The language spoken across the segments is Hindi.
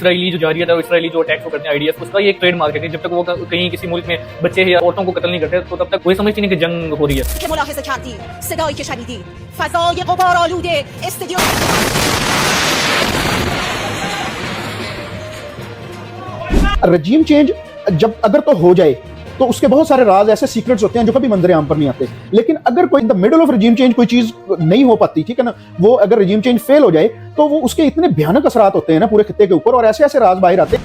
इसराइली जो जारियत है, इसराइली जो अटैक्स करते हैं आईडीएफ, उसका ये एक ट्रेड मार्क है कि जब तक वो कहीं किसी मुल्क में बच्चे या औरतों को कत्ल नहीं करते तो तब तक कोई समझती नहीं कि जंग हो रही है. रजीम चेंज जब अगर तो हो जाए तो उसके बहुत सारे राज ऐसे सीक्रेट्स होते हैं जो कभी मंजर आम पर नहीं आते. लेकिन अगर कोई in the middle of रजीम change कोई चीज नहीं हो पाती, ठीक है ना, वो अगर रजीम चेंज फेल हो जाए तो वो उसके इतने भयानक असरात होते हैं ना पूरे खित्ते के ऊपर, और ऐसे ऐसे राज बाहर आते हैं.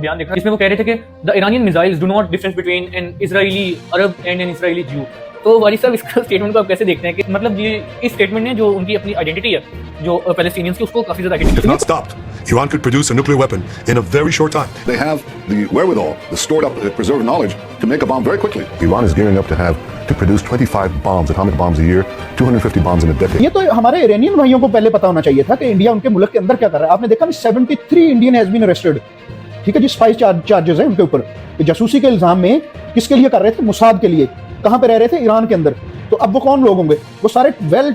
बयान देखा जिसमें वो कह रहे थे कि the Iranian missiles do not difference between N Israeli Arab and N Israeli ज्यू. तो वारिस साहब इसका स्टेटमेंट को आप कैसे देखते हैं कि मतलब ये इस स्टेटमेंट ने जो उनकी अपनी आइडेंटिटी है जो पैलेस्टीनियंस की उसको काफी ज्यादा If not stopped, Iran could produce a nuclear weapon in a very short time. They have the wherewithal, the stored up, preserved knowledge to make a bomb very quickly. Iran is gearing up to produce 25 bombs, atomic bombs a year, 250 bombs in a decade. ये तो हमारे इरानियन भाइयों को पहले पता होना चाहिए था कि इंडिया उनके मुल्क के अंदर क्या कर रहा है. आपने देखा 73 इंडियन हैज बीन अरेस्टेड, ठीक है जी, स्पाई चार्जेस हैं उनके ऊपर, जासूसी के इल्जाम में. किसके लिए कर रहे थे? मुसाद के लिए. कहां पे रह रहे थे? ईरान के अंदर. तो अब वो कौन लोग होंगे? वो सारे वेल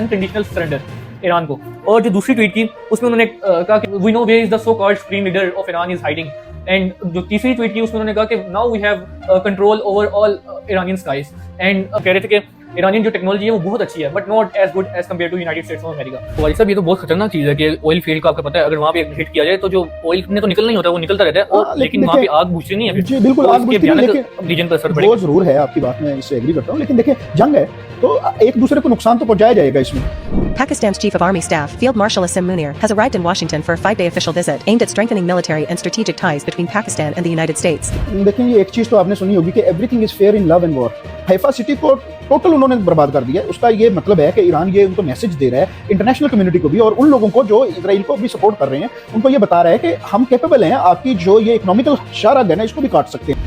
अनकंडीशनल सरेंडर ईरान को, और जो दूसरी ट्वीट की उसमें उन्होंने कहा कि we know where is the so called supreme leader of Iran is hiding. And जो तीसरी ट्वीट की उसमें उन्होंने कहा कि now we have control over all Iranian skies. And कह रहे थे कि ईरानियन जो टेक्नोलॉजी है वो बहुत अच्छी है but not as good as compare to United States of America. तो भाई साहब ये तो बहुत खतरनाक चीज है कि ऑयल फील्ड का आपको पता है अगर वहाँ पे हिट किया जाए तो जो ऑयल ने तो निकलना ही होता है वो निकलता रहता है, और लेकिन वहाँ पे आग बुझती नहीं है. जी बिल्कुल, आग बुझती नहीं, लेकिन रीजन पर असर पड़ेगा. वो जरूर है, आपकी बात में इससे एग्री करता हूँ, लेकिन देखिए जंग है तो एक दूसरे को नुकसान तो पहुंचाया जाएगा इसमें. Pakistan's Chief of Army Staff, Field Marshal Asim Munir, has arrived in Washington for a 5-day official visit aimed at strengthening military and strategic ties between Pakistan and the United States. देखें ये एक चीज तो आपने सुनी होगी कि everything is fair in love and war. Haifa city को टोटल उन्होंने बर्बाद कर दिया. उसका ये मतलब है कि ईरान ये उनको मैसेज दे रहा है इंटरनेशनल कम्युनिटी को भी, और उन लोगों को जो इजराइल को भी सपोर्ट कर रहे हैं उनको ये बता रहा है कि हम कैपेबल हैं, आपकी जो ये इकोनॉमिकल शाहराग है ना इसको भी काट सकते हैं.